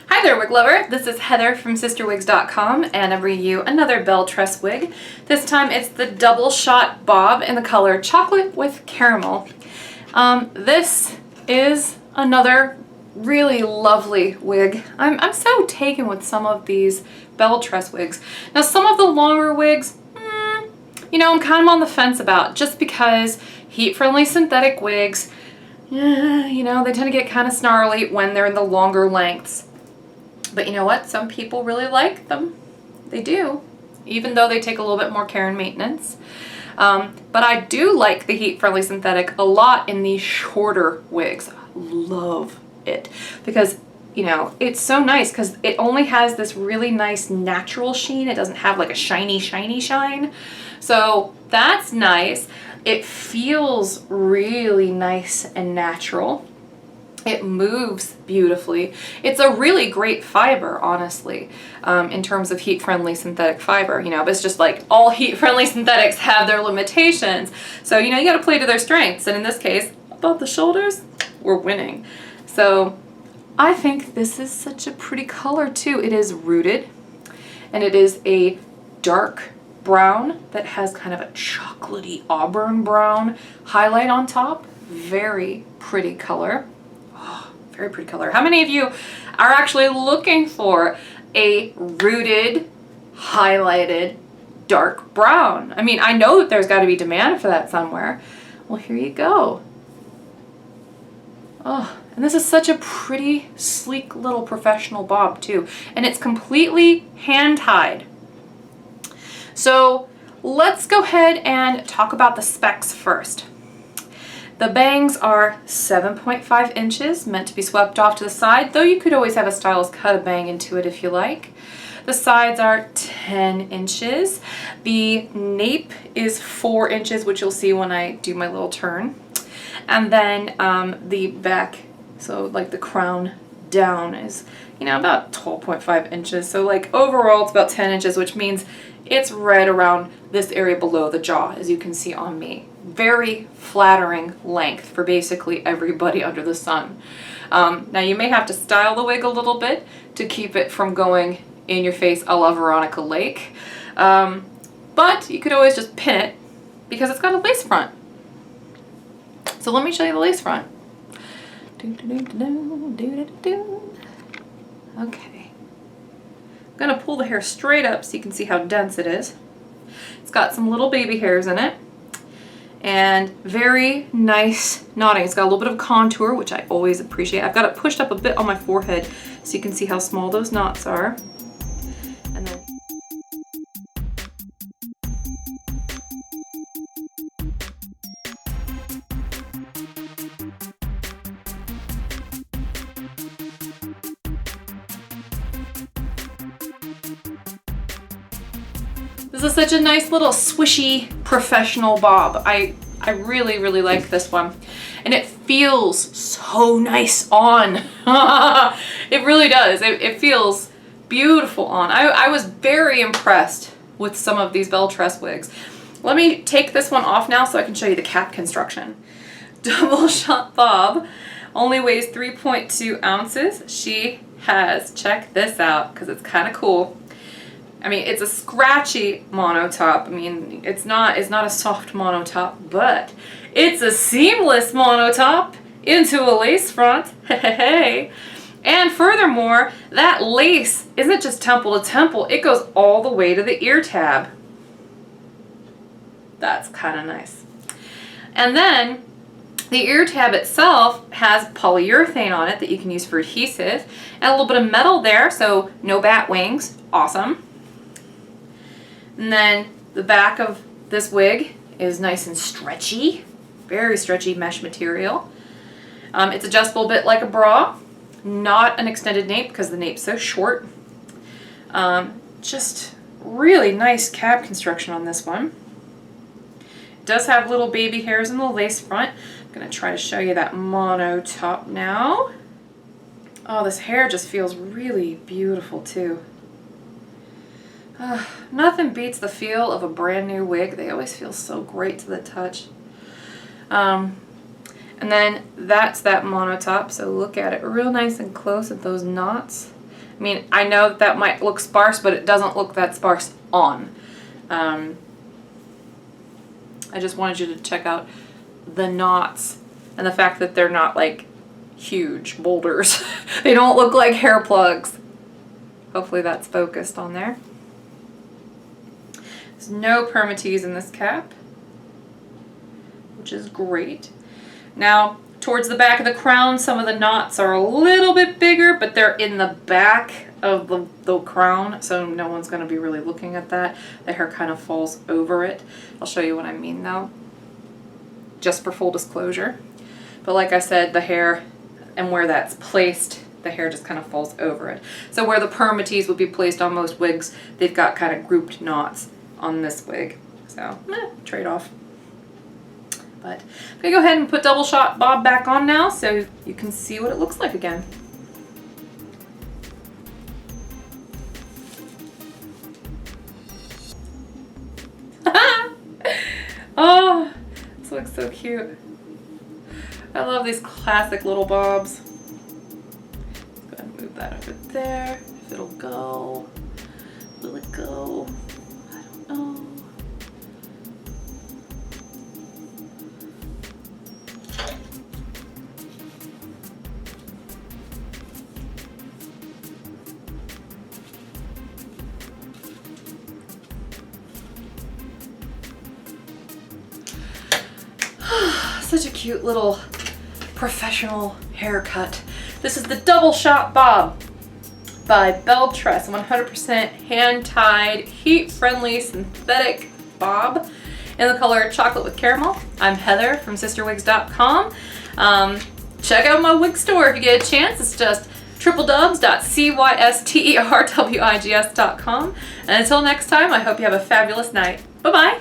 Hi there, wig lover. This is Heather from CysterWigs.com, and I bring you another BelleTress wig. This time it's the double shot bob in the color chocolate with caramel. This is another really lovely wig. I'm so taken with some of these BelleTress wigs. Now, some of the longer wigs, you know, I'm kind of on the fence about, just because heat-friendly synthetic wigs, you know, they tend to get kind of snarly when they're in the longer lengths. But you know what? Some people really like them. They do, even though they take a little bit more care and maintenance. But I do like the heat-friendly synthetic a lot in these shorter wigs. Love it because, you know, it's so nice because it only has this really nice natural sheen. It doesn't have like a shiny shine. So that's nice. It feels really nice and natural. It moves beautifully. It's a really great fiber, honestly, in terms of heat-friendly synthetic fiber, you know, but it's just like all heat-friendly synthetics have their limitations. So, you know, you got to play to their strengths. And in this case, above the shoulders, we're winning. So I think this is such a pretty color too. It is rooted, and it is a dark brown that has kind of a chocolatey auburn brown highlight on top. Very pretty color. Very pretty color. How many of you are actually looking for a rooted, highlighted, dark brown? I mean, I know that there's got to be demand for that somewhere. Well, here you go. Oh, and this is such a pretty, sleek little professional bob too. And it's completely hand-tied. So let's go ahead and talk about the specs first. The bangs are 7.5 inches, meant to be swept off to the side, though you could always have a stylist cut a bang into it if you like. The sides are 10 inches. The nape is 4 inches, which you'll see when I do my little turn. And then the back, so like the crown down, is, you know, about 12.5 inches. So like overall it's about 10 inches, which means it's right around this area below the jaw, as you can see on me. Very flattering length for basically everybody under the sun. Now you may have to style the wig a little bit to keep it from going in your face a la Veronica Lake. But you could always just pin it because it's got a lace front. So let me show you the lace front. Okay. I'm gonna pull the hair straight up so you can see how dense it is. It's got some little baby hairs in it. And very nice knotting. It's got a little bit of contour, which I always appreciate. I've got it pushed up a bit on my forehead so you can see how small those knots are. And then this is such a nice little swishy professional bob. I really, really like this one. And it feels so nice on. It really does. It feels beautiful on. I was very impressed with some of these BelleTress wigs. Let me take this one off now so I can show you the cap construction. Double shot bob only weighs 3.2 ounces. She has, check this out because it's kind of cool. I mean, it's a scratchy monotop. I mean, it's not a soft monotop, but it's a seamless monotop into a lace front. Hey. And furthermore, that lace isn't just temple to temple. It goes all the way to the ear tab. That's kind of nice. And then the ear tab itself has polyurethane on it that you can use for adhesive, and a little bit of metal there, so no bat wings. Awesome. And then the back of this wig is nice and stretchy, very stretchy mesh material. It's adjustable a bit like a bra, not an extended nape because the nape's so short. Just really nice cap construction on this one. It does have little baby hairs in the lace front. I'm going to try to show you that mono top now. Oh, this hair just feels really beautiful too. Nothing beats the feel of a brand new wig. They always feel so great to the touch. And then that's that monotop, so look at it real nice and close at those knots. I mean, I know that might look sparse, but it doesn't look that sparse on. I just wanted you to check out the knots and the fact that they're not like huge boulders. They don't look like hair plugs. Hopefully that's focused on there. There's no permatease in this cap, which is great. Now, towards the back of the crown, some of the knots are a little bit bigger, but they're in the back of the crown, so no one's going to be really looking at that. The hair kind of falls over it. I'll show you what I mean though, just for full disclosure. But like I said, the hair and where that's placed, the hair just kind of falls over it. So where the permatease would be placed on most wigs, they've got kind of grouped knots on this wig. So, trade-off. But I'm going to go ahead and put double shot bob back on now so you can see what it looks like again. Oh, this looks so cute. I love these classic little bobs. Let's go ahead and move that over there. If it'll go. Will it go? I don't know. Such a cute little professional haircut. This is the double shot bob by BelleTress, 100% hand-tied, heat-friendly synthetic bob in the color chocolate with caramel. I'm Heather from CysterWigs.com. Check out my wig store if you get a chance. It's just www.cysterwigs.com. And until next time, I hope you have a fabulous night. Bye-bye.